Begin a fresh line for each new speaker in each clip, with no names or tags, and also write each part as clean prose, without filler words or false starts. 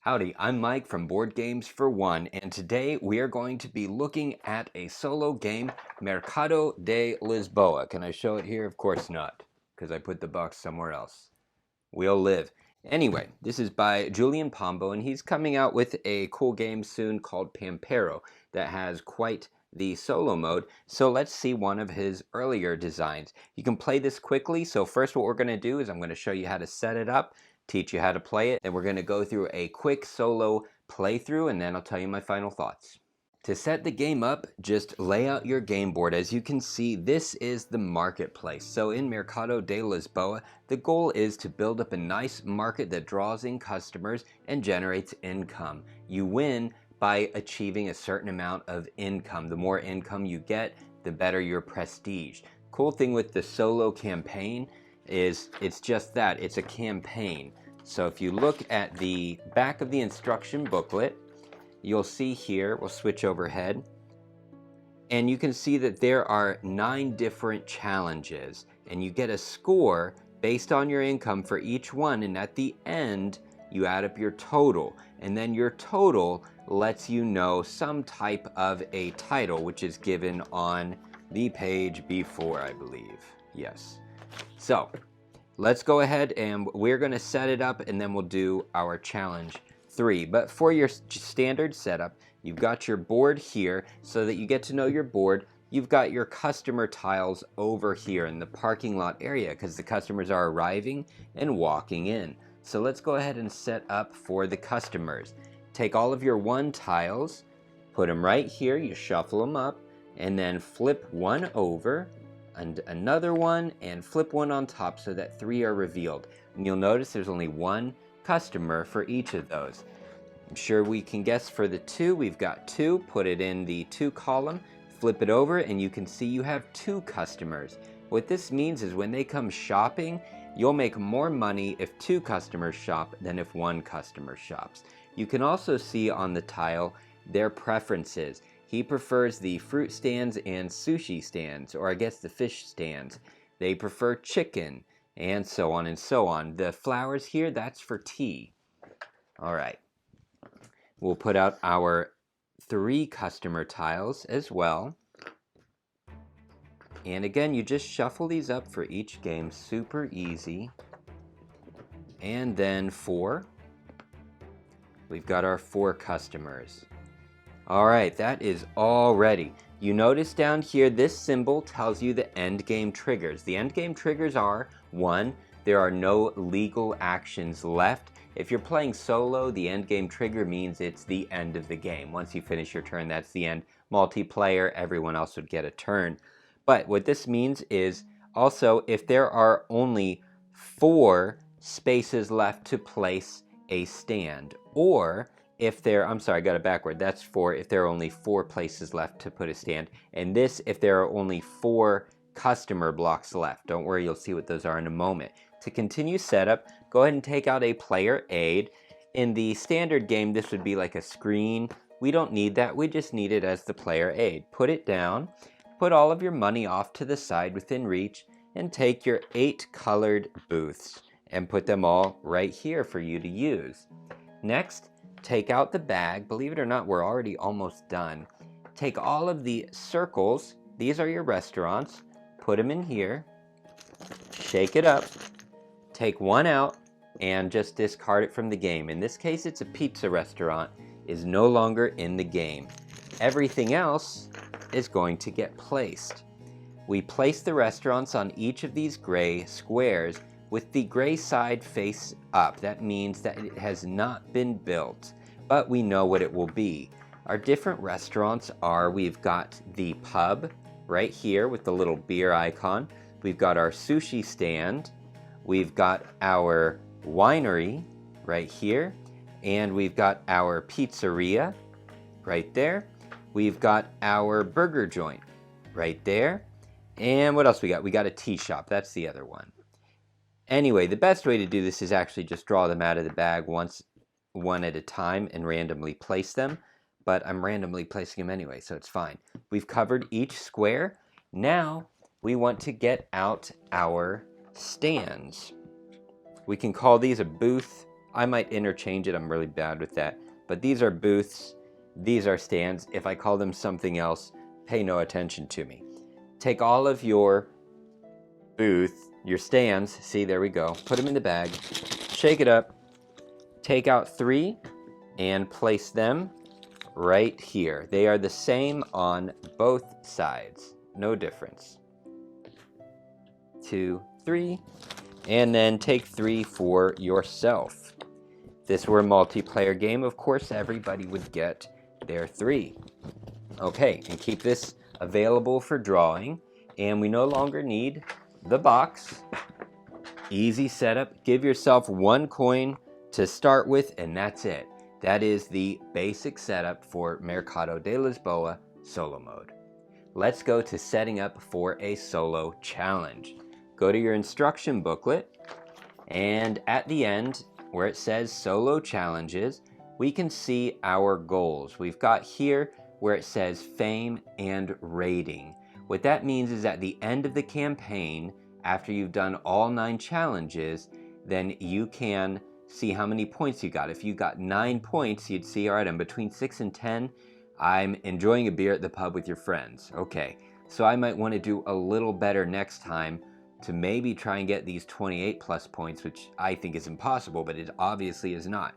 Howdy, I'm Mike from Board Games for One, and today we are going to be looking at a solo game, Mercado de Lisboa. Can I show it here? Of course not, because I put the box somewhere else. We'll live. Anyway, this is by Julian Pombo, and he's coming out with a cool game soon called Pampero that has quite the solo mode. So let's see one of his earlier designs. You can play this quickly. So first what we're going to do is I'm going to show you how to set it up, teach you how to play it, and we're going to go through a quick solo playthrough, and then I'll tell you my final thoughts. To set the game up, just lay out your game board. As you can see, this is the marketplace. So in Mercado de Lisboa, the goal is to build up a nice market that draws in customers and generates income. You win by achieving a certain amount of income. The more income you get, the better your prestige. Cool thing with the solo campaign is it's just that, it's a campaign. So if you look at the back of the instruction booklet, you'll see here, we'll switch overhead, and you can see that there are 9 different challenges, and you get a score based on your income for each one, and at the end, you add up your total, and then your total lets you know some type of a title, which is given on the page before, I believe. Yes. So, let's go ahead and we're going to set it up, and then we'll do our challenge 3. But for your standard setup, you've got your board here so that you get to know your board. You've got your customer tiles over here in the parking lot area because the customers are arriving and walking in. So let's go ahead and set up for the customers. Take all of your 1 tiles, put them right here, you shuffle them up, and then flip one over, and another one, and flip one on top so that 3 are revealed. And you'll notice there's only 1 customer for each of those. I'm sure we can guess for the 2, we've got 2, put it in the 2 column, flip it over, and you can see you have 2 customers. What this means is when they come shopping, you'll make more money if 2 customers shop than if 1 customer shops. You can also see on the tile their preferences. He prefers the fruit stands and sushi stands, or I guess the fish stands. They prefer chicken, and so on and so on. The flowers here, that's for tea. All right. We'll put out our 3 customer tiles as well. And again, you just shuffle these up for each game, super easy. And then 4. We've got our 4 customers. All right, that is all ready. You notice down here, this symbol tells you the end game triggers. The end game triggers are 1, there are no legal actions left. If you're playing solo, the end game trigger means it's the end of the game. Once you finish your turn, that's the end. Multiplayer, everyone else would get a turn. But what this means is also if there are only 4 spaces left to place a stand, or if there, I'm sorry, I got it backward. That's 4 if there are only 4 places left to put a stand. And this if there are only 4 customer blocks left. Don't worry, you'll see what those are in a moment. To continue setup, go ahead and take out a player aid. In the standard game, this would be like a screen. We don't need that. We just need it as the player aid. Put it down. Put all of your money off to the side within reach, and take your 8 colored booths and put them all right here for you to use. Next, take out the bag. Believe it or not, we're already almost done. Take all of the circles. These are your restaurants. Put them in here. Shake it up. Take one out and just discard it from the game. In this case, it's a pizza restaurant, is no longer in the game. Everything else is going to get placed. We place the restaurants on each of these gray squares with the gray side face up. That means that it has not been built, but we know what it will be. Our different restaurants are, we've got the pub right here with the little beer icon. We've got our sushi stand. We've got our winery right here. And we've got our pizzeria right there. We've got our burger joint right there. And what else we got? We got a tea shop. That's the other one. Anyway, the best way to do this is actually just draw them out of the bag one at a time and randomly place them. But I'm randomly placing them anyway, so it's fine. We've covered each square. Now we want to get out our stands. We can call these a booth I might interchange it. I'm really bad with that. But these are booths. These are stands. If I call them something else, pay no attention to me. Take all of your your stands, see, there we go, put them in the bag, shake it up, take out 3, and place them right here. They are the same on both sides, no difference. 2, 3, and then take 3 for yourself. If this were a multiplayer game, of course, everybody would get their 3. Okay, and keep this available for drawing, and we no longer need the box. Easy setup. Give yourself 1 coin to start with, and that's it. That is the basic setup for Mercado De Lisboa solo mode. Let's go to setting up for a solo challenge. Go to your instruction booklet, and at the end, where it says solo challenges, we can see our goals. We've got here where it says fame and rating. What that means is at the end of the campaign, after you've done all 9 challenges, then you can see how many points you got. If you got 9 points, you'd see, all right, I'm between 6 and 10. I'm enjoying a beer at the pub with your friends. Okay, so I might want to do a little better next time to maybe try and get these 28 plus points, which I think is impossible, but it obviously is not.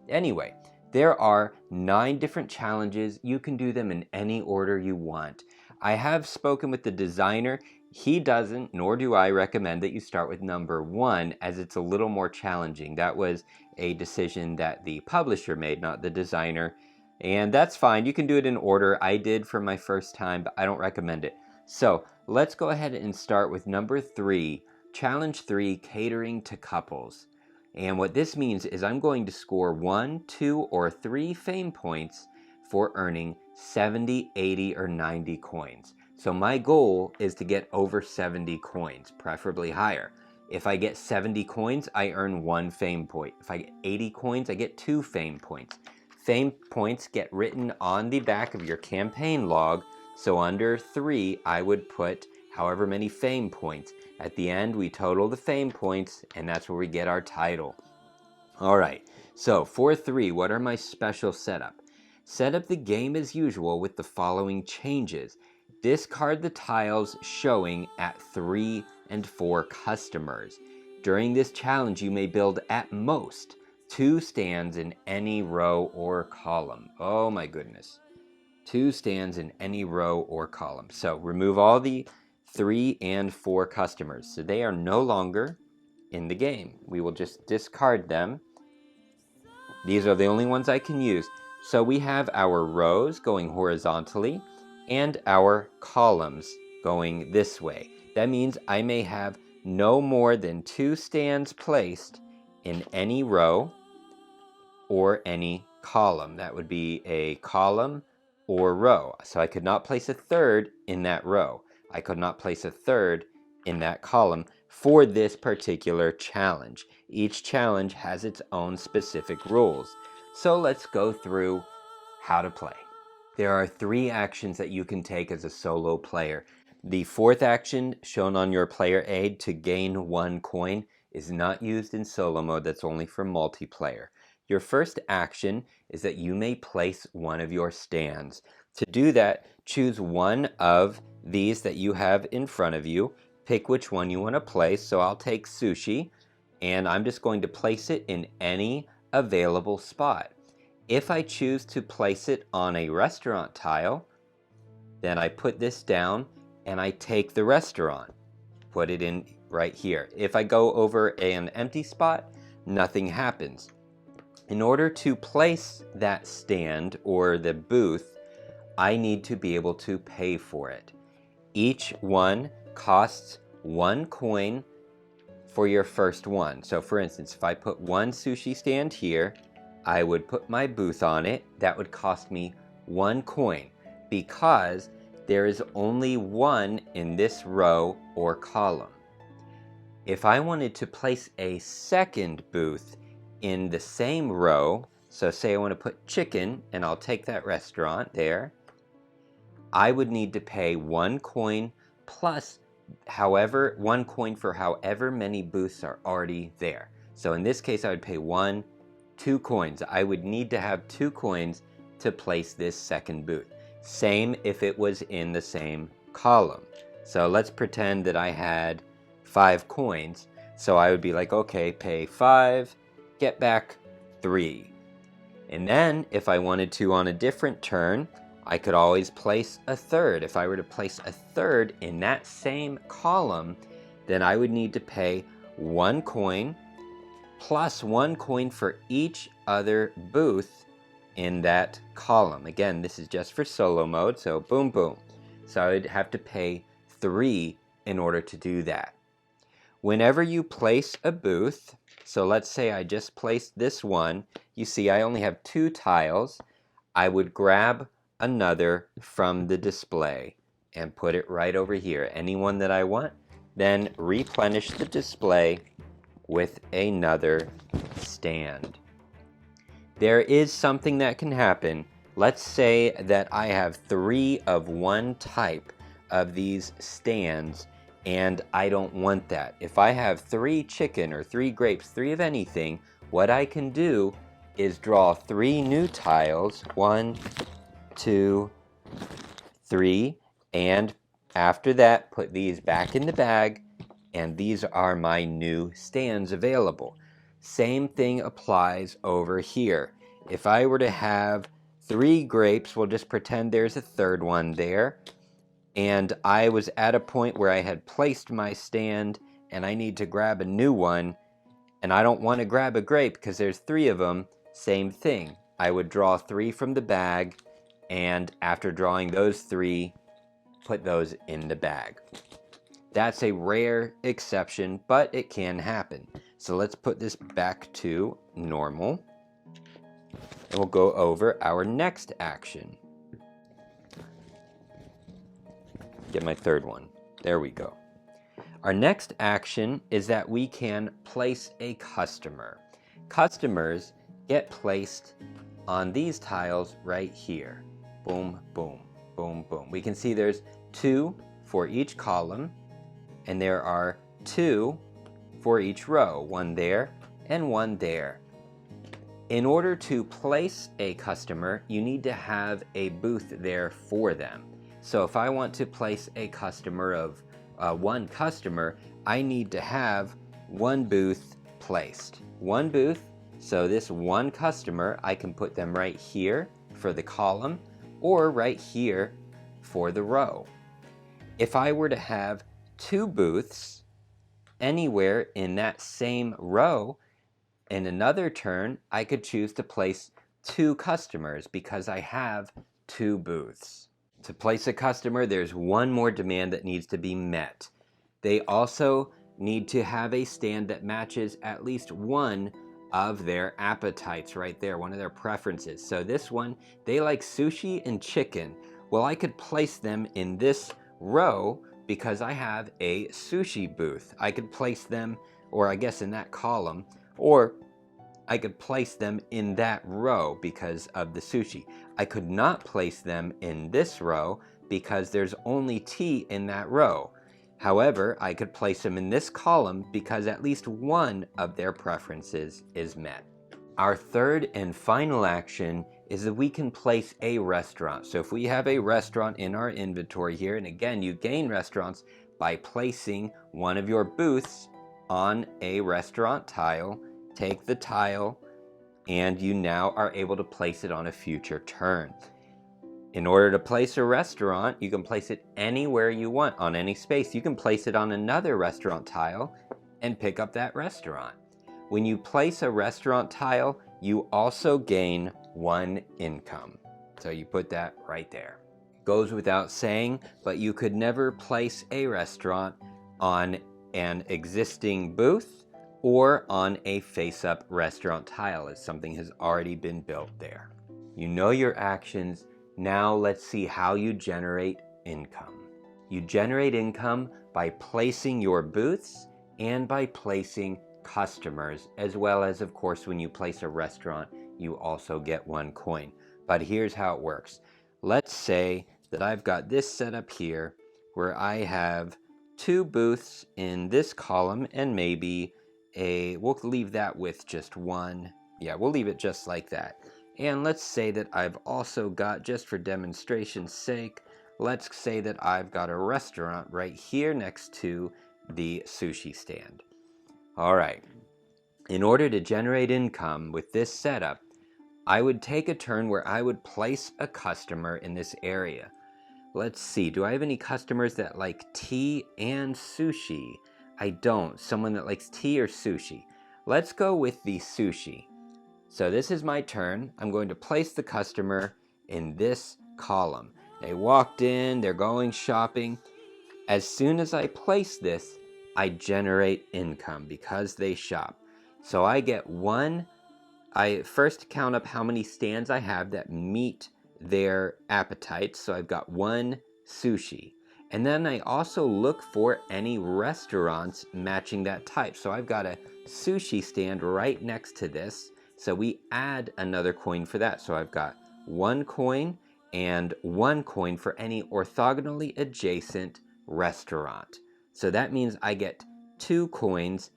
Anyway, there are 9 different challenges. You can do them in any order you want. I have spoken with the designer. He doesn't, nor do I recommend that you start with number 1, as it's a little more challenging. That was a decision that the publisher made, not the designer. And that's fine. You can do it in order. I did for my first time, but I don't recommend it. So let's go ahead and start with number 3, challenge 3, catering to couples. And what this means is I'm going to score 1, 2, or 3 fame points for earning 70, 80, or 90 coins. So my goal is to get over 70 coins, preferably higher. If I get 70 coins, I earn 1 fame point. If I get 80 coins, I get 2 fame points. Fame points get written on the back of your campaign log, so under 3, I would put however many fame points. At the end, we total the fame points, and that's where we get our title. All right, so for 3, what are my special setup? Set up the game as usual with the following changes. Discard the tiles showing at 3 and 4 customers. During this challenge, you may build at most 2 stands in any row or column. Oh my goodness. 2 stands in any row or column. So remove all the 3 and 4 customers. So they are no longer in the game. We will just discard them. These are the only ones I can use. So we have our rows going horizontally and our columns going this way. That means I may have no more than 2 stands placed in any row or any column. That would be a column or row. So I could not place a 3rd in that row. I could not place a 3rd in that column for this particular challenge. Each challenge has its own specific rules. So let's go through how to play. There are 3 actions that you can take as a solo player. The 4th action shown on your player aid to gain 1 coin is not used in solo mode. That's only for multiplayer. Your first action is that you may place one of your stands. To do that, choose one of these that you have in front of you. Pick which one you want to place. So I'll take sushi, and I'm just going to place it in any available spot. If I choose to place it on a restaurant tile, then I put this down and I take the restaurant, put it in right here. If I go over an empty spot, nothing happens. In order to place that stand or the booth, I need to be able to pay for it. Each one costs 1 coin for your first one. So for instance, if I put 1 sushi stand here, I would put my booth on it. That would cost me 1 coin because there is only 1 in this row or column. If I wanted to place a second booth in the same row, so say I want to put chicken and I'll take that restaurant there, I would need to pay 1 coin plus 1 coin for however many booths are already there. So in this case, I would pay 1, 2 coins. I would need to have 2 coins to place this second booth. Same if it was in the same column. So let's pretend that I had 5 coins. So I would be like, okay, pay 5, get back 3. And then if I wanted to on a different turn, I could always place a third. If I were to place a third in that same column, then I would need to pay 1 coin plus 1 coin for each other booth in that column. Again, this is just for solo mode, so boom, boom. So I would have to pay 3 in order to do that. Whenever you place a booth, so let's say I just placed this one, you see I only have 2 tiles. I would grab another from the display and put it right over here, any one that I want, then replenish the display with another stand. There is something that can happen. Let's say that I have 3 of one type of these stands and I don't want that. If I have 3 chicken or 3 grapes, 3 of anything, what I can do is draw 3 new tiles, 1, 2, 3, and after that put these back in the bag, and these are my new stands available. Same thing applies over here. If I were to have 3 grapes, we'll just pretend there's a third one there, and I was at a point where I had placed my stand and I need to grab a new one, and I don't want to grab a grape because there's 3 of them. Same thing. I would draw 3 from the bag, and after drawing those 3, put those in the bag. That's a rare exception, but it can happen. So let's put this back to normal, and we'll go over our next action. Get my third one. There we go. Our next action is that we can place a customer. Customers get placed on these tiles right here. Boom, boom, boom, boom. We can see there's 2 for each column, and there are 2 for each row, 1 there and 1 there. In order to place a customer, you need to have a booth there for them. So if I want to place a customer of 1 customer, I need to have 1 booth placed. 1 booth, so this 1 customer, I can put them right here for the column or right here for the row. If I were to have 2 booths anywhere in that same row, in another turn, I could choose to place 2 customers because I have 2 booths. To place a customer, there's one more demand that needs to be met. They also need to have a stand that matches at least one of their appetites right there, one of their preferences. So this one, they like sushi and chicken. Well, I could place them in this row because I have a sushi booth. I could place them, or I guess in that column, or I could place them in that row because of the sushi. I could not place them in this row because there's only tea in that row. However, I could place them in this column because at least one of their preferences is met. Our third and final action is that we can place a restaurant. So if we have a restaurant in our inventory here, and again, you gain restaurants by placing one of your booths on a restaurant tile, take the tile, and you now are able to place it on a future turn. In order to place a restaurant, you can place it anywhere you want on any space. You can place it on another restaurant tile and pick up that restaurant. When you place a restaurant tile, you also gain 1 income. So you put that right there. Goes without saying, but you could never place a restaurant on an existing booth or on a face-up restaurant tile as something has already been built there. You know your actions. Now let's see how you generate income. You generate income by placing your booths and by placing customers, as well as, of course, when you place a restaurant, you also get 1 coin. But here's how it works. Let's say that I've got this set up here where I have 2 booths in this column and maybe we'll leave that with just 1 Yeah, we'll leave it just like that. And let's say that I've also got, just for demonstration's sake, let's say that I've got a restaurant right here next to the sushi stand. All right. In order to generate income with this setup, I would take a turn where I would place a customer in this area. Let's see, do I have any customers that like tea and sushi? I don't. Someone that likes tea or sushi. Let's go with the sushi. So this is my turn. I'm going to place the customer in this column. They walked in, they're going shopping. As soon as I place this, I generate income because they shop. So I get one. I first count up how many stands I have that meet their appetites. So I've got one sushi. And then I also look for any restaurants matching that type. So I've got a sushi stand right next to this. So we add another coin for that. So I've got one coin and one coin for any orthogonally adjacent restaurant. So that means I get 2 coins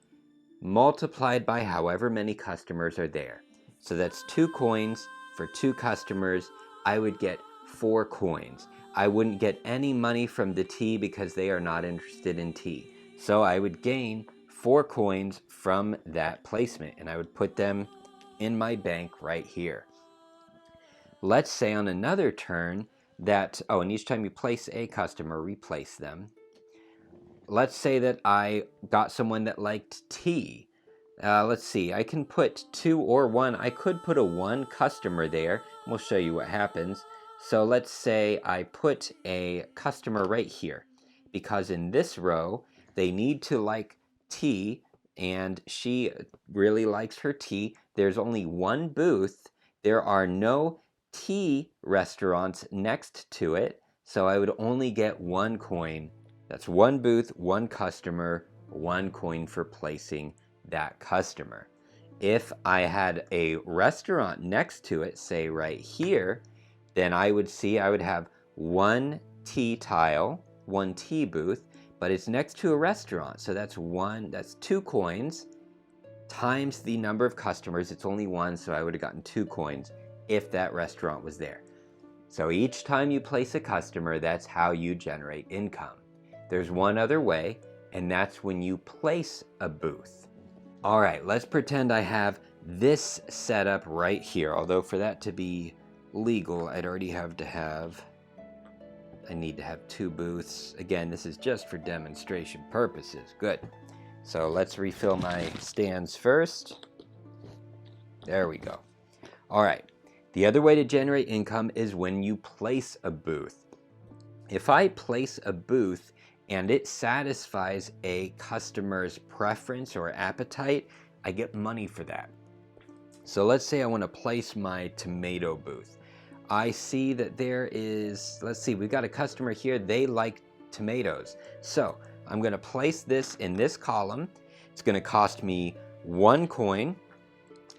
multiplied by however many customers are there. So that's 2 coins for 2 customers. I would get 4 coins. I wouldn't get any money from the tea because they are not interested in tea. So I would gain 4 coins from that placement, and I would put them in my bank right here. Let's say on another turn that, and each time you place a customer, replace them. Let's say that I got someone that liked tea. Let's see, I can put 2 or 1. I could put a 1 customer there. We'll show you what happens. So let's say I put a customer right here, because in this row, they need to like tea, and she really likes her tea. There's only 1 booth. There are no tea restaurants next to it, so I would only get 1 coin. That's 1 booth, 1 customer, 1 coin for placing that customer. If I had a restaurant next to it, say right here, then I would have 1 tea tile, 1 tea booth, but it's next to a restaurant. So that's 2 coins times the number of customers. It's only 1, so I would have gotten 2 coins if that restaurant was there. So each time you place a customer, that's how you generate income. There's one other way, and that's when you place a booth. All right, let's pretend I have this setup right here. Although for that to be legal, I need to have 2 booths. Again, this is just for demonstration purposes. Good. So let's refill my stands first. There we go. All right. The other way to generate income is when you place a booth. If I place a booth and it satisfies a customer's preference or appetite, I get money for that. So let's say I want to place my tomato booth. I see that we've got a customer here, they like tomatoes. So I'm going to place this in this column. It's going to cost me 1 coin,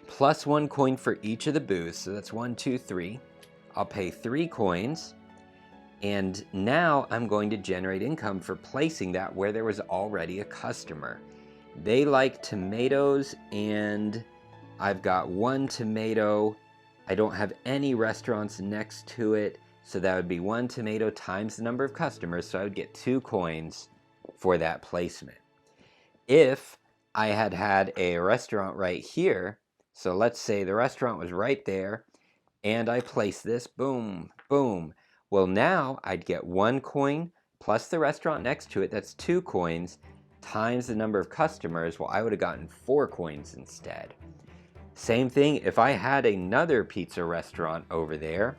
plus 1 coin for each of the booths. So that's 1, 2, 3. I'll pay 3 coins. And now I'm going to generate income for placing that where there was already a customer. They like tomatoes, and I've got 1 tomato. I don't have any restaurants next to it, so that would be 1 tomato times the number of customers, so I would get 2 coins for that placement. If I had a restaurant right here, so let's say the restaurant was right there, and I place this, boom, boom. Well, now I'd get 1 coin plus the restaurant next to it, that's 2 coins, times the number of customers. Well, I would have gotten 4 coins instead. Same thing if I had another pizza restaurant over there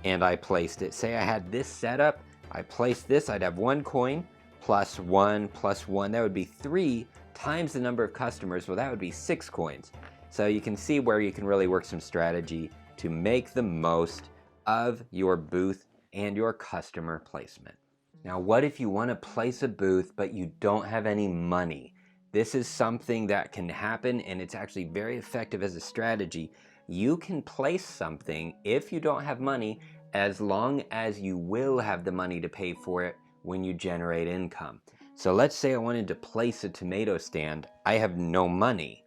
and I placed it. Say I had this set up, I placed this, I'd have 1 coin plus 1 plus 1. That would be 3 times the number of customers. Well, that would be 6 coins. So you can see where you can really work some strategy to make the most of your booth and your customer placement. Now, what if you want to place a booth but you don't have any money? This is something that can happen, and it's actually very effective as a strategy. You can place something if you don't have money, as long as you will have the money to pay for it when you generate income. So let's say I wanted to place a tomato stand. I have no money,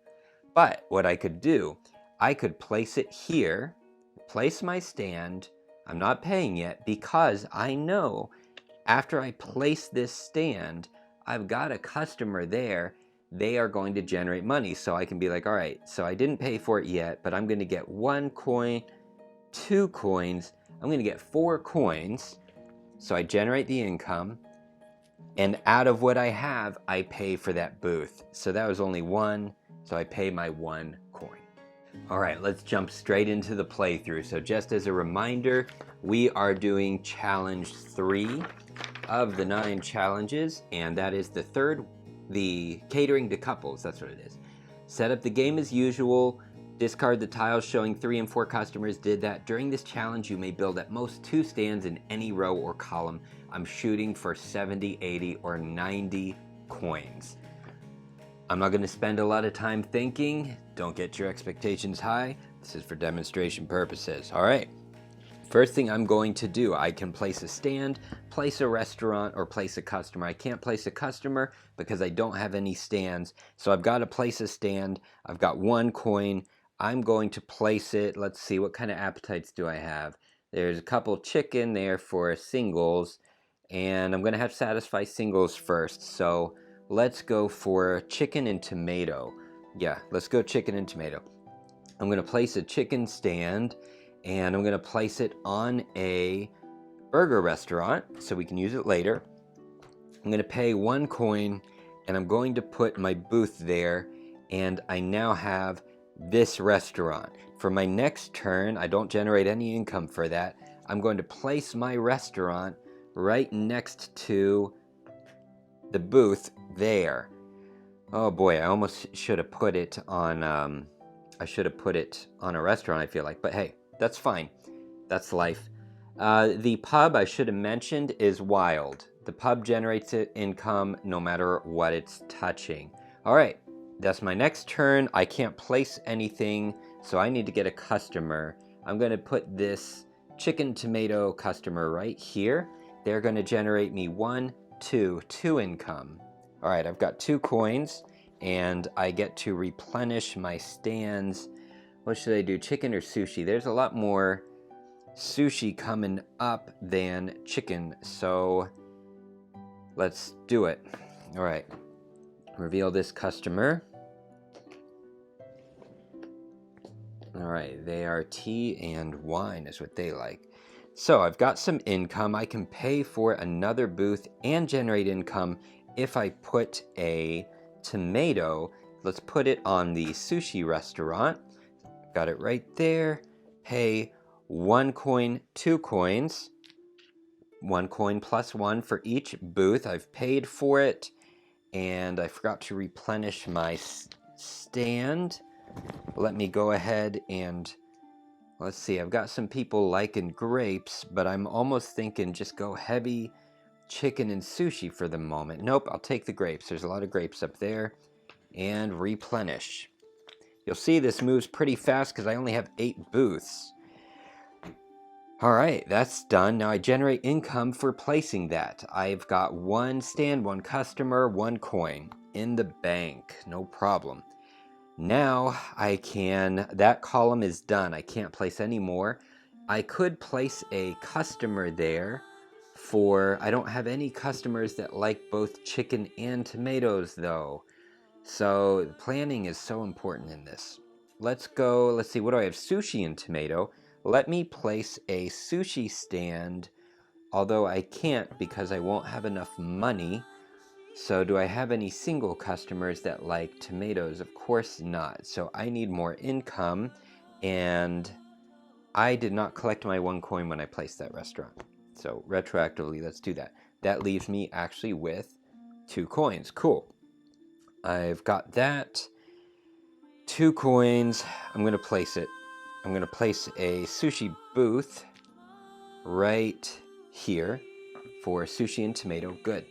But what I could do, I could place it here, place my stand. I'm not paying yet because I know after I place this stand, I've got a customer there. They are going to generate money. So I can be like, all right, so I didn't pay for it yet, but I'm going to get 1 coin, 2 coins. I'm going to get 4 coins. So I generate the income. And out of what I have, I pay for that booth. So that was only 1. So I pay my 1 coin. All right, let's jump straight into the playthrough. So just as a reminder, we are doing challenge 3 of the 9 challenges, and that is the third, the catering to couples. That's what it is. Set up the game as usual. Discard the tiles showing 3 and 4 customers. Did that. During this challenge, you may build at most 2 stands in any row or column. I'm shooting for 70, 80, or 90 coins. I'm not going to spend a lot of time thinking. Don't get your expectations high. This is for demonstration purposes. All right. First thing I'm going to do, I can place a stand, place a restaurant, or place a customer. I can't place a customer because I don't have any stands. So I've got to place a stand. I've got 1 coin. I'm going to place it. Let's see, what kind of appetites do I have? There's a couple chicken there for singles, and I'm going to have to satisfy singles first. So let's go for chicken and tomato. Yeah, let's go chicken and tomato. I'm going to place a chicken stand, and I'm going to place it on a burger restaurant so we can use it later. I'm going to pay 1 coin, and I'm going to put my booth there, and I now have this restaurant. For my next turn, I don't generate any income for that. I'm going to place my restaurant right next to the booth there. Oh boy, I almost should have put it on a restaurant, I feel like, but hey, that's fine. That's life. The pub, I should have mentioned, is wild. The pub generates income no matter what it's touching. All right, that's my next turn. I can't place anything, so I need to get a customer. I'm going to put this chicken tomato customer right here. They're going to generate me 1, 2 income. All right, I've got 2 coins, and I get to replenish my stands. What should I do, chicken or sushi? There's a lot more sushi coming up than chicken, so let's do it. All right, reveal this customer. All right, they are tea and wine is what they like. So I've got some income. I can pay for another booth and generate income if I put a tomato. Let's put it on the sushi restaurant. Got it right there. Pay 1 coin, 2 coins. 1 coin plus 1 for each booth. I've paid for it, and I forgot to replenish my stand. Let me go ahead and let's see. I've got some people liking grapes, but I'm almost thinking just go heavy chicken and sushi for the moment. Nope, I'll take the grapes. There's a lot of grapes up there. And replenish. You'll see this moves pretty fast because I only have 8 booths. All right, that's done. Now I generate income for placing that. I've got 1 stand, 1 customer, 1 coin in the bank. No problem. Now that column is done. I can't place any more. I could place a customer there I don't have any customers that like both chicken and tomatoes though. So planning is so important in this. Let's see, what do I have? Sushi and tomato. Let me place a sushi stand, although I can't because I won't have enough money. So do I have any single customers that like tomatoes? Of course not. So I need more income, and I did not collect my 1 coin when I placed that restaurant. So retroactively, let's do that. That leaves me actually with 2 coins. Cool. I've got that. 2 coins. I'm going to place it. I'm going to place a sushi booth right here for sushi and tomato. Good.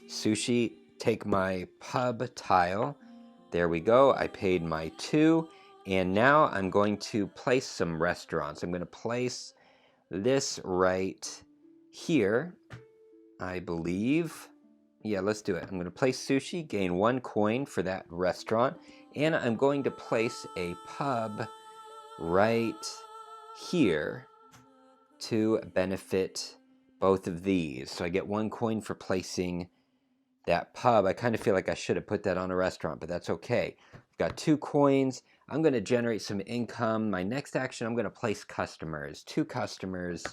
Sushi, take my pub tile. There we go. I paid my 2. And now I'm going to place some restaurants. I'm going to place this right here, I believe. Yeah, let's do it. I'm going to place sushi, gain 1 coin for that restaurant. And I'm going to place a pub right here to benefit both of these. So I get 1 coin for placing that pub. I kind of feel like I should have put that on a restaurant, but that's okay. I've got 2 coins. I'm going to generate some income. My next action, I'm going to place customers. 2 customers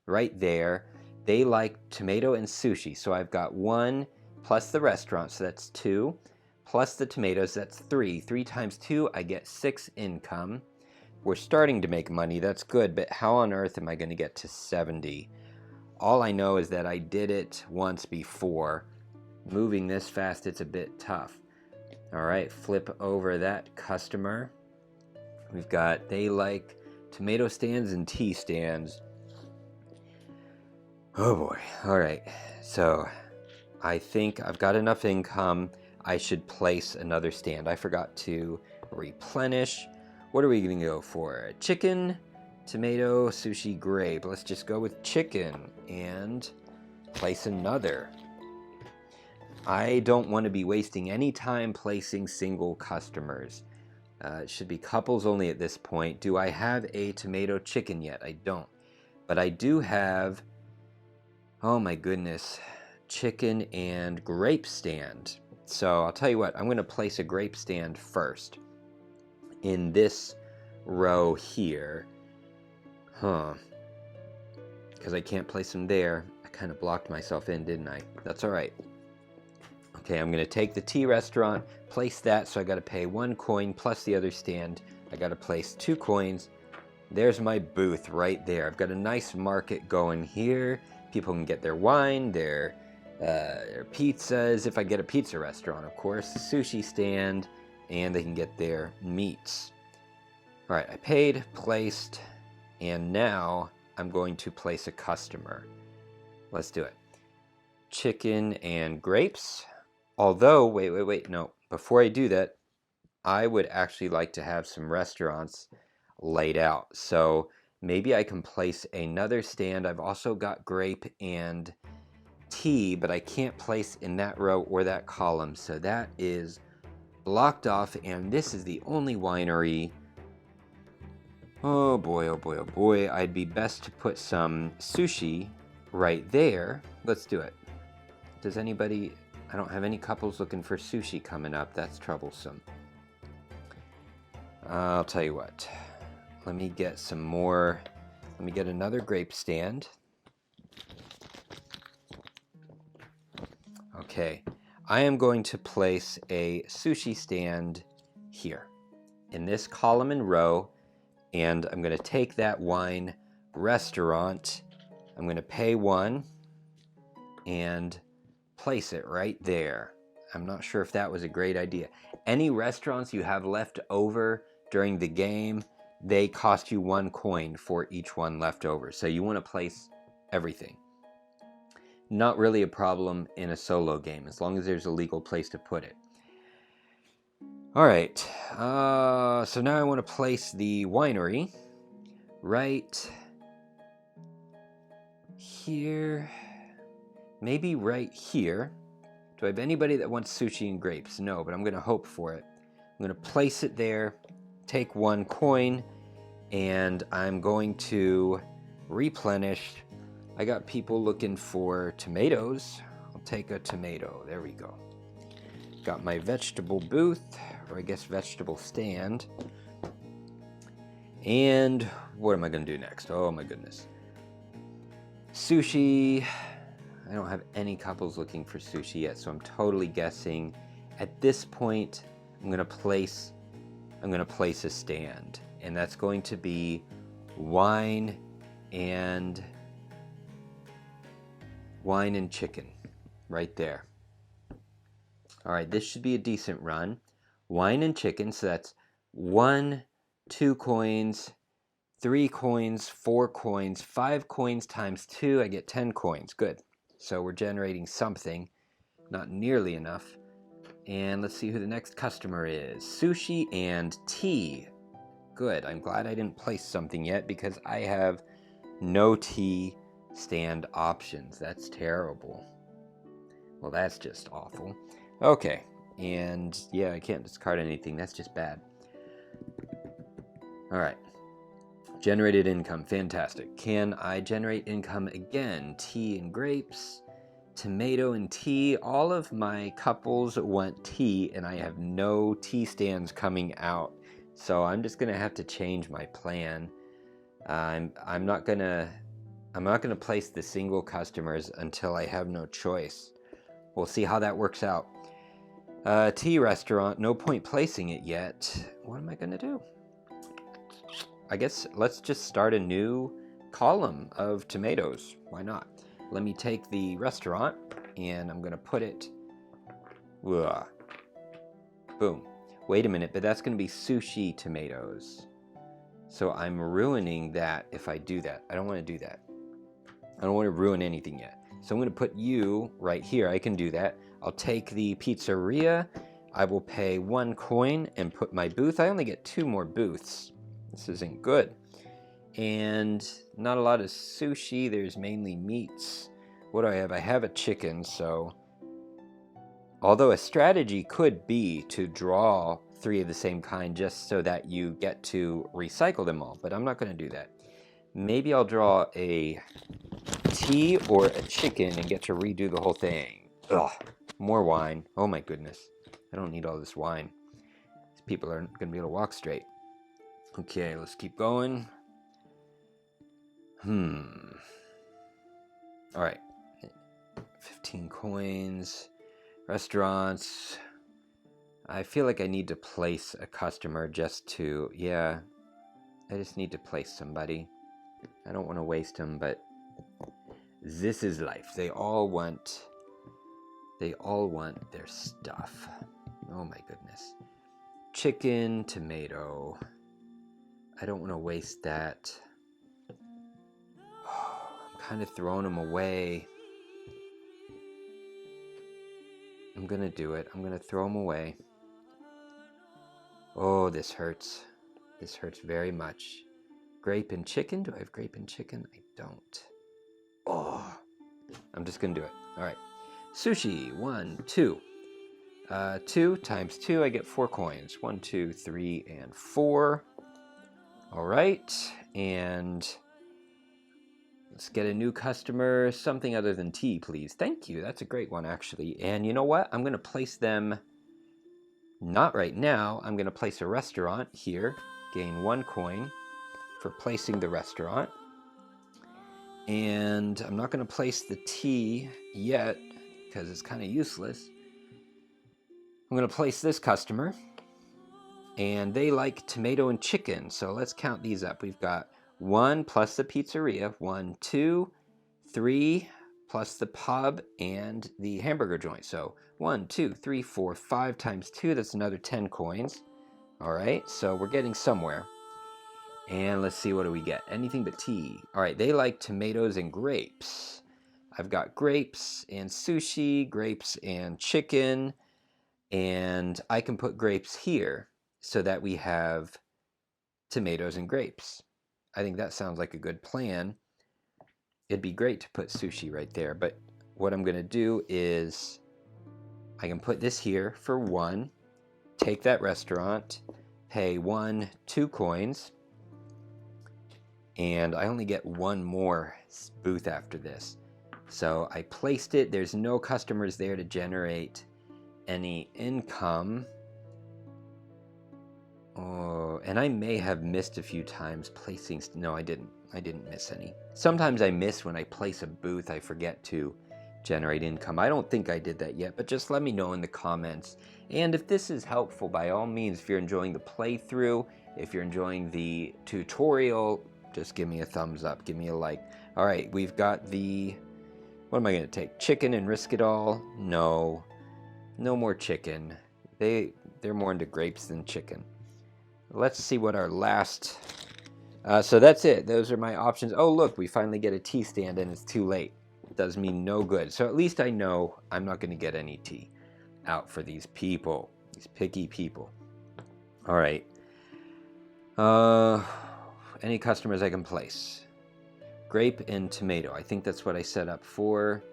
right there. They like tomato and sushi. So I've got 1 plus the restaurant, so that's 2. Plus the tomatoes, that's 3. 3 times 2, I get 6 income. We're starting to make money, that's good, but how on earth am I going to get to 70? All I know is that I did it once before. Moving this fast, it's a bit tough. All right, flip over that customer. We've got, they like tomato stands and tea stands. Oh boy, all right. So I think I've got enough income. I should place another stand. I forgot to replenish. What are we going to go for? Chicken, tomato, sushi, grape. Let's just go with chicken and place another. I don't want to be wasting any time placing single customers. It should be couples only at this point. Do I have a tomato chicken yet? I don't. But I do have, oh my goodness, chicken and grape stand. So I'll tell you what, I'm going to place a grape stand first in this row here. Because I can't place them there. I kind of blocked myself in, didn't I? That's all right. Okay, I'm going to take the tea restaurant, place that, so I got to pay 1 coin plus the other stand. I got to place 2 coins. There's my booth right there. I've got a nice market going here. People can get their wine, their pizzas, if I get a pizza restaurant, of course, a sushi stand, and they can get their meats. All right, I paid, placed, and now I'm going to place a customer. Let's do it. Chicken and grapes. Although, wait, no. Before I do that, I would actually like to have some restaurants laid out. So maybe I can place another stand. I've also got grape and tea, but I can't place in that row or that column. So that is blocked off, and this is the only winery. Oh boy, oh boy, oh boy. I'd be best to put some sushi right there. Let's do it. Does anybody... I don't have any couples looking for sushi coming up. That's troublesome. I'll tell you what. Let me get some more. Let me get another grape stand. Okay. I am going to place a sushi stand here in this column and row, and I'm going to take that wine restaurant. I'm going to pay 1 and place it right there. I'm not sure if that was a great idea. Any restaurants you have left over during the game, they cost you 1 coin for each one left over. So you want to place everything. Not really a problem in a solo game, as long as there's a legal place to put it. All right, so now I want to place the winery right here. Maybe right here. Do I have anybody that wants sushi and grapes? No, but I'm going to hope for it. I'm going to place it there, take 1 coin, and I'm going to replenish. I got people looking for tomatoes. I'll take a tomato. There we go. Got my vegetable booth, or I guess vegetable stand. And what am I going to do next? Oh my goodness. Sushi. I don't have any couples looking for sushi yet, so I'm totally guessing. At this point, I'm gonna place a stand, and that's going to be wine and chicken right there. All right, this should be a decent run. Wine and chicken, so that's 1, 2 coins, 3 coins, 4 coins, 5 coins times 2, I get 10 coins. Good. So we're generating something, not nearly enough. And let's see who the next customer is. Sushi and tea. Good. I'm glad I didn't place something yet because I have no tea stand options. That's terrible. Well, that's just awful. Okay. And yeah, I can't discard anything. That's just bad. All right. Generated income. Fantastic. Can I generate income again? Tea and grapes. Tomato and tea. All of my couples want tea, and I have no tea stands coming out. So I'm just gonna have to change my plan. I'm not gonna place the single customers until I have no choice. We'll see how that works out. Tea restaurant. No point placing it yet. What am I gonna do? I guess let's just start a new column of tomatoes. Why not? Let me take the restaurant and I'm gonna put it. Ugh. Boom. Wait a minute, but that's gonna be sushi tomatoes. So I'm ruining that if I do that. I don't want to do that. I don't want to ruin anything yet. So I'm going to put you right here. I can do that. I'll take the pizzeria. I will pay 1 coin and put my booth. I only get 2 more booths. This isn't good. And not a lot of sushi. There's mainly meats. What do I have? I have a chicken, so... Although a strategy could be to draw 3 of the same kind just so that you get to recycle them all, but I'm not going to do that. Maybe I'll draw a tea or a chicken and get to redo the whole thing. Ugh, more wine. Oh my goodness. I don't need all this wine. These people aren't going to be able to walk straight. Okay, let's keep going. All right. 15 coins. Restaurants. I feel like I need to place a customer just to, yeah, I just need to place somebody. I don't want to waste them, but this is life. They all want their stuff. Oh my goodness. Chicken, tomato. I don't want to waste that. Oh, I'm kind of throwing them away. I'm going to do it. I'm going to throw them away. Oh, this hurts. This hurts very much. Grape and chicken? Do I have grape and chicken? I don't. Oh, I'm just going to do it. All right. Sushi. 1, 2. 2 times 2, I get 4 coins. 1, 2, 3, and 4. All right. And let's get a new customer. Something other than tea, please. Thank you. That's a great one, actually. And you know what? I'm going to place them... Not right now. I'm going to place a restaurant here. Gain 1 coin for placing the restaurant. And I'm not going to place the tea yet because it's kind of useless. I'm going to place this customer. And they like tomato and chicken. So let's count these up. We've got 1 plus the pizzeria. 1, 2, 3 plus the pub and the hamburger joint. So 1, 2, 3, 4, 5 times 2. That's another 10 coins. All right, so we're getting somewhere. And let's see, what do we get? Anything but tea. All right, they like tomatoes and grapes. I've got grapes and sushi, grapes and chicken, and I can put grapes here so that we have tomatoes and grapes. I think that sounds like a good plan. It'd be great to put sushi right there, but what I'm going to do is I can put this here for 1, take that restaurant, pay 1, 2 coins, and I only get 1 more booth after this. So I placed it. There's no customers there to generate any income. Oh, and I may have missed a few times placing... No, I didn't. I didn't miss any. Sometimes I miss when I place a booth. I forget to generate income. I don't think I did that yet, but just let me know in the comments. And if this is helpful, by all means, if you're enjoying the playthrough, if you're enjoying the tutorial, just give me a thumbs up. Give me a like. All right, we've got the... What am I going to take? Chicken and risk it all? No. No more chicken. They're more into grapes than chicken. Let's see what our last... so that's it. Those are my options. Oh, look, we finally get a tea stand and it's too late. It does me no good. So at least I know I'm not going to get any tea out for these people. These picky people. All right. Any customers I can place? Grape and tomato. I think that's what I set up for.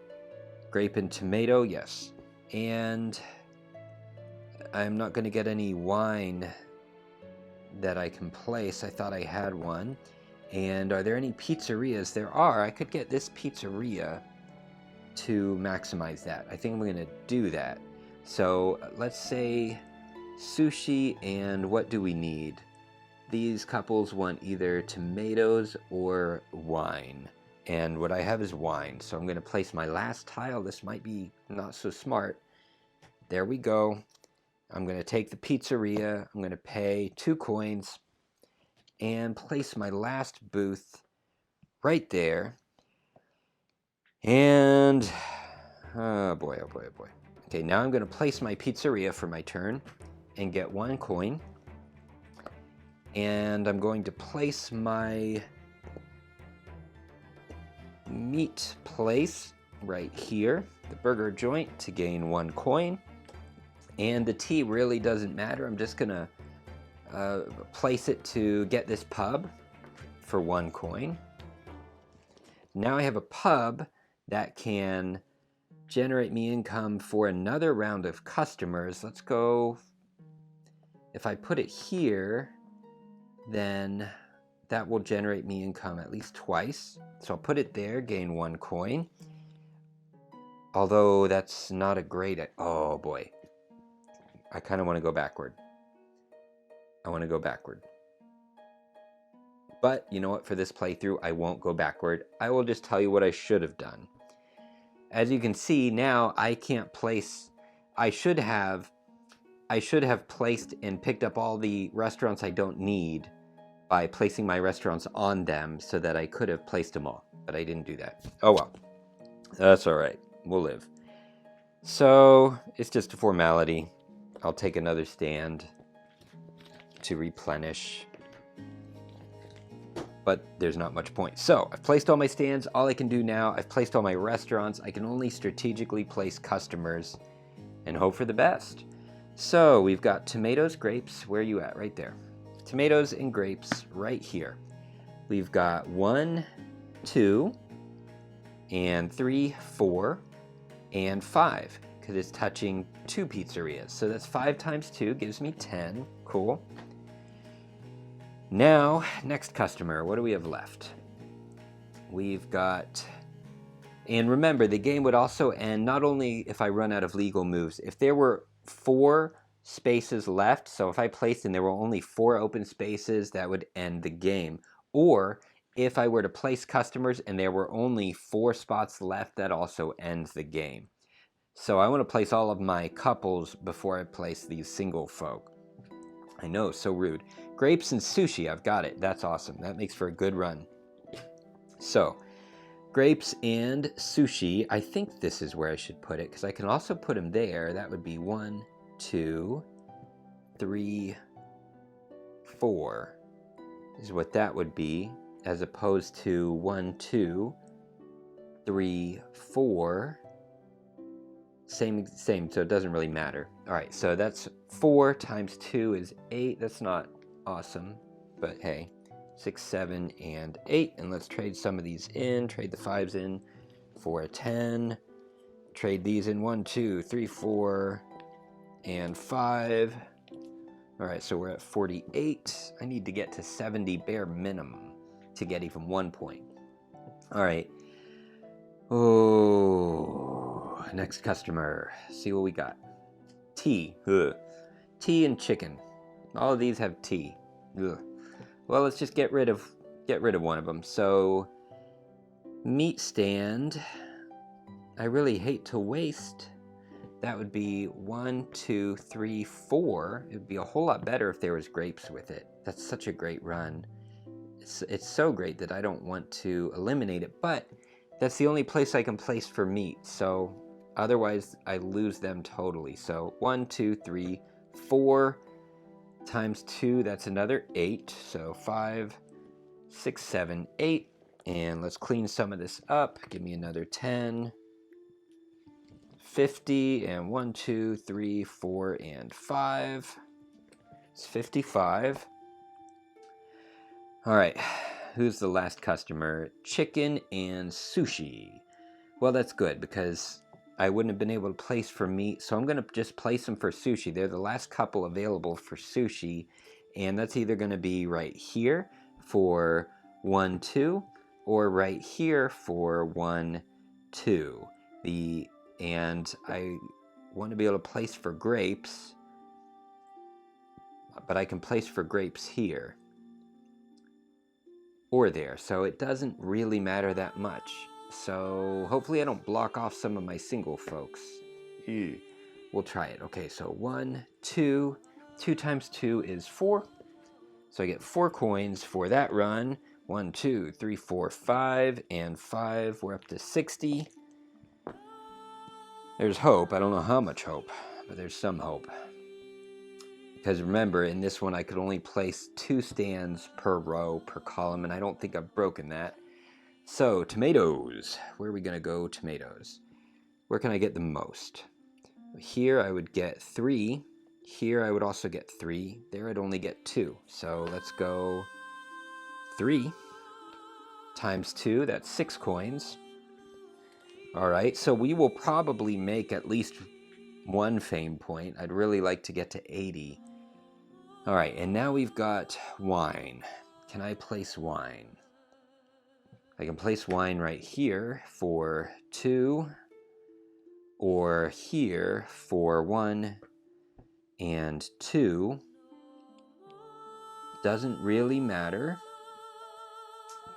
Grape and tomato, yes. And I'm not going to get any wine that I can place. I thought I had one. And are there any pizzerias? There are. I could get this pizzeria to maximize that. I think I'm going to do that. So let's say sushi, and what do we need? These couples want either tomatoes or wine. And what I have is wine. So I'm going to place my last tile. This might be not so smart. There we go. I'm going to take the pizzeria. I'm going to pay 2 coins and place my last booth right there. And oh boy, oh boy, oh boy. Okay, now I'm going to place my pizzeria for my turn and get 1 coin. And I'm going to place my meat place right here, the burger joint, to gain 1 coin. And the tea really doesn't matter. I'm just going to place it to get this pub for 1 coin. Now I have a pub that can generate me income for another round of customers. Let's go, if I put it here, then that will generate me income at least twice. So I'll put it there, gain 1 coin. Although that's not a great, oh boy. I kind of want to go backward. I want to go backward. But you know what, for this playthrough, I won't go backward. I will just tell you what I should have done. As you can see, now I can't place, I should have placed and picked up all the restaurants I don't need by placing my restaurants on them so that I could have placed them all. But I didn't do that. Oh well, that's all right. We'll live. So it's just a formality. I'll take another stand to replenish. But there's not much point. So I've placed all my stands. All I can do now, I've placed all my restaurants. I can only strategically place customers and hope for the best. So we've got tomatoes, grapes. Where are you at? Right there. Tomatoes and grapes right here. We've got 1, 2, and 3, 4, and 5, because it's touching 2 pizzerias. So that's 5 times 2 gives me 10. Cool. Now, next customer, what do we have left? We've got, and remember, the game would also end not only if I run out of legal moves, if there were 4 spaces left, so if I placed and there were only 4 open spaces, that would end the game. Or if I were to place customers and there were only 4 spots left, that also ends the game. So I want to place all of my couples before I place these single folk. I know, so rude. Grapes and sushi, I've got it. That's awesome. That makes for a good run. So, grapes and sushi, I think this is where I should put it, because I can also put them there. That would be 1, 2, 3, 4 is what that would be, as opposed to 1, 2, 3, 4. Same, so it doesn't really matter. All right, so that's 4 times 2 is 8. That's not awesome, but hey, 6, 7, and 8. And let's trade some of these in. Trade the 5s in for a 10. Trade these in 1, 2, 3, 4, and 5. All right, so we're at 48. I need to get to 70 bare minimum to get even 1 point. All right. Oh, next customer. See what we got. Tea. Ugh. Tea and chicken. All of these have tea. Ugh. Well, let's just get rid of one of them. So, meat stand. I really hate to waste. That would be 1, 2, 3, 4. It would be a whole lot better if there was grapes with it. That's such a great run. It's so great that I don't want to eliminate it, but that's the only place I can place for meat. So otherwise I lose them totally. So 1, 2, 3, 4 times 2, that's another 8. So 5, 6, 7, 8. And let's clean some of this up. Give me another 10. 50, and 1, 2, 3, 4, and 5. It's 55. All right, who's the last customer? Chicken and sushi. Well, that's good because I wouldn't have been able to place for meat, so I'm going to just place them for sushi. They're the last couple available for sushi, and that's either going to be right here for 1, 2, or right here for 1, 2. And I want to be able to place for grapes, but I can place for grapes here or there, so it doesn't really matter that much. So hopefully I don't block off some of my single folks. We'll try it. Okay, so 1, 2. 2 times 2 is 4. So I get 4 coins for that run. 1, 2, 3, 4, 5, and 5. We're up to 60. There's hope. I don't know how much hope, but there's some hope. Because remember, in this one I could only place 2 stands per row, per column, and I don't think I've broken that. So, tomatoes. Where are we going to go? Tomatoes. Where can I get the most? Here I would get 3. Here I would also get 3. There I'd only get 2. So let's go 3 times 2. That's 6 coins. Alright, so we will probably make at least 1 fame point. I'd really like to get to 80. Alright, and now we've got wine. Can I place wine? I can place wine right here for 2, or here for 1 and 2. Doesn't really matter,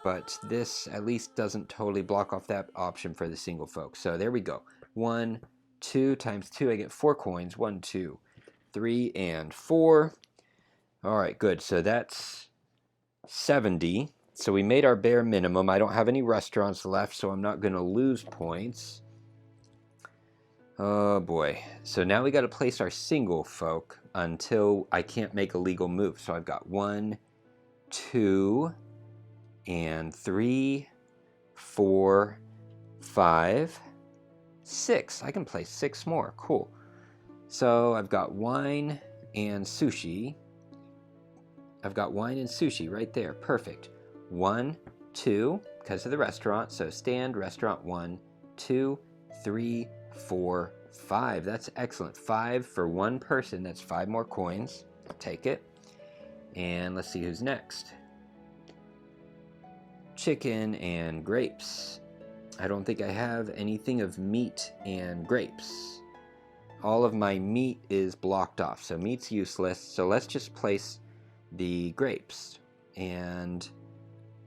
but this at least doesn't totally block off that option for the single folks. So there we go. 1, 2 times 2, I get 4 coins. 1, 2, 3, and 4. All right, good. So that's 70. So we made our bare minimum. I don't have any restaurants left, so I'm not going to lose points. Oh boy. So now we got to place our single folk until I can't make a legal move. So I've got 1, 2, and 3, 4, 5, 6. I can place 6 more. Cool. So I've got wine and sushi. I've got wine and sushi right there. Perfect. 1, 2, because of the restaurant. So stand, restaurant, 1, 2, 3, 4, 5. That's excellent. 5 for 1 person. That's 5 more coins. Take it. And let's see who's next. Chicken and grapes. I don't think I have anything of meat and grapes. All of my meat is blocked off, so meat's useless. So let's just place the grapes. And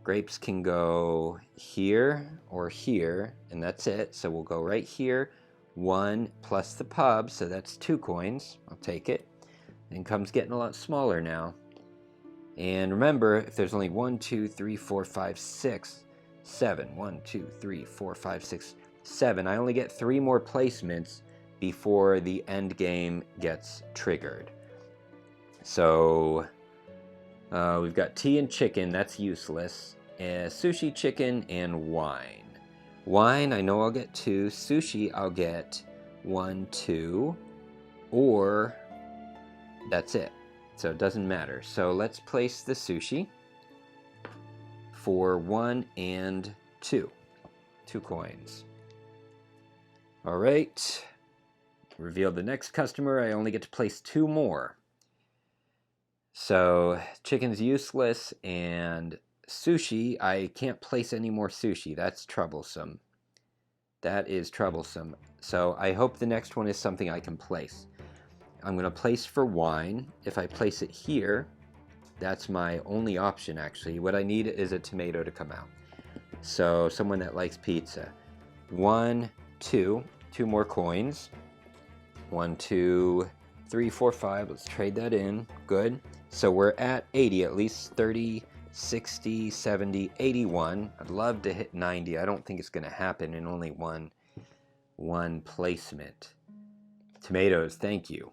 grapes can go here or here, and that's it. So we'll go right here. 1 plus the pub, so that's 2 coins. I'll take it. Income's getting a lot smaller now. And remember, if there's only 1, 2, 3, 4, 5, 6, 7. 1, 2, 3, 4, 5, 6, 7. I only get 3 more placements before the end game gets triggered. So we've got tea and chicken. That's useless. Sushi, chicken, and wine. Wine, I know I'll get 2. Sushi, I'll get 1, 2, or that's it. So it doesn't matter. So let's place the sushi for 1 and 2. 2 coins. All right. Reveal the next customer. I only get to place 2 more. So chicken's useless, and sushi, I can't place any more sushi. That's troublesome. That is troublesome. So I hope the next one is something I can place. I'm going to place for wine. If I place it here, that's my only option, actually. What I need is a tomato to come out. So someone that likes pizza. 1, 2. 2 more coins. 1, 2, 3, 4, 5. Let's trade that in. Good. So we're at 80 at least. 30, 60, 70, 81. I'd love to hit 90. I don't think it's going to happen in only one placement. Tomatoes, thank you.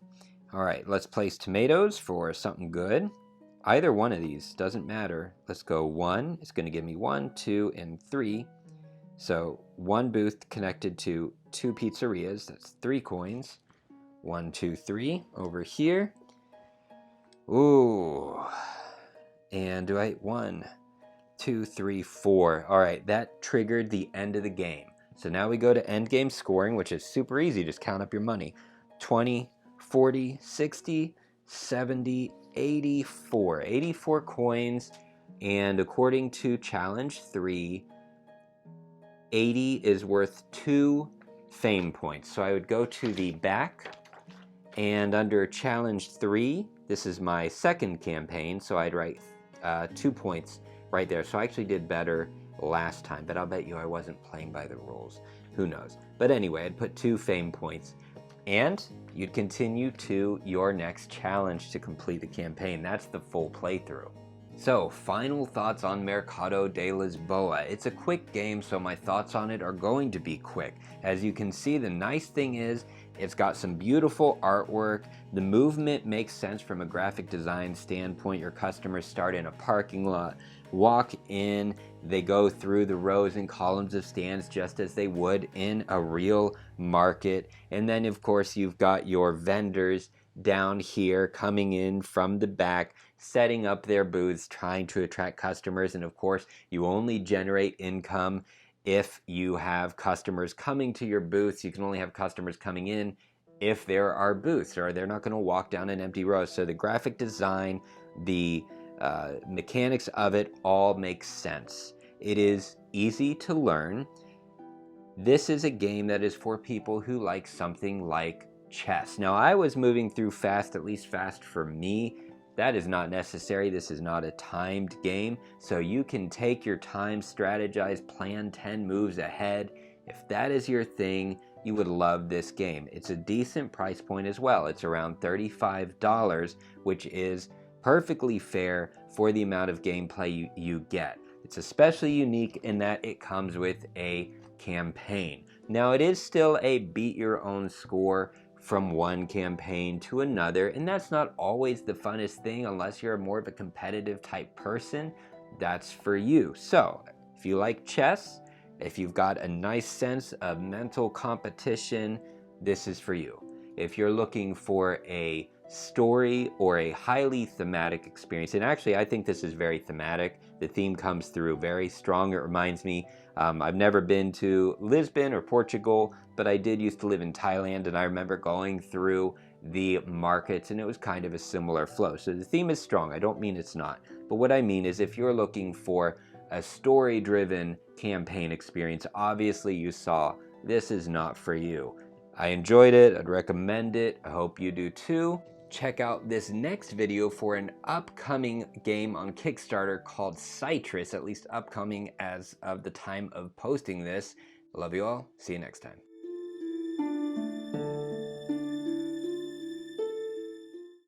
All right, let's place tomatoes for something good. Either one of these, doesn't matter. Let's go 1. It's going to give me 1, 2, and 3. So 1 booth connected to 2 pizzerias. That's 3 coins. 1, 2, 3 over here. Ooh. And do I 1, 2, 3, 4. All right, that triggered the end of the game. So now we go to end game scoring, which is super easy. Just count up your money. 20, 40, 60, 70, 84. 84 coins. And according to challenge 3, 80 is worth 2 fame points. So I would go to the back, and under challenge 3, this is my second campaign, so I'd write 2 points right there. So I actually did better last time, but I'll bet you I wasn't playing by the rules. Who knows? But anyway, I'd put 2 fame points, and you'd continue to your next challenge to complete the campaign. That's the full playthrough. So, final thoughts on Mercado De Lisboa. It's a quick game, so my thoughts on it are going to be quick. As you can see, the nice thing is it's got some beautiful artwork. The movement makes sense from a graphic design standpoint. Your customers start in a parking lot, walk in, they go through the rows and columns of stands just as they would in a real market. And then, of course, you've got your vendors down here coming in from the back, setting up their booths, trying to attract customers. And of course, you only generate income if you have customers coming to your booths. You can only have customers coming in if there are booths, or they're not going to walk down an empty row. So the graphic design, the mechanics of it all makes sense. It is easy to learn. This is a game that is for people who like something like chess. Now, I was moving through fast, at least fast for me. That is not necessary. This is not a timed game, so you can take your time, strategize, plan 10 moves ahead. If that is your thing, you would love this game. It's a decent price point as well. It's around $35, which is perfectly fair for the amount of gameplay you get. It's especially unique in that it comes with a campaign. Now, it is still a beat your own score from one campaign to another, and that's not always the funnest thing unless you're more of a competitive type person. That's for you. So if you like chess, if you've got a nice sense of mental competition, this is for you. If you're looking for a story or a highly thematic experience, and actually I think this is very thematic, the theme comes through very strong. It reminds me, I've never been to Lisbon or Portugal, but I did used to live in Thailand, and I remember going through the markets, and it was kind of a similar flow. So the theme is strong. I don't mean it's not, but what I mean is if you're looking for a story-driven campaign experience, obviously you saw this is not for you. I enjoyed it. I'd recommend it. I hope you do too. Check out this next video for an upcoming game on Kickstarter called Citrus, at least upcoming as of the time of posting this. I love you all. See you next time.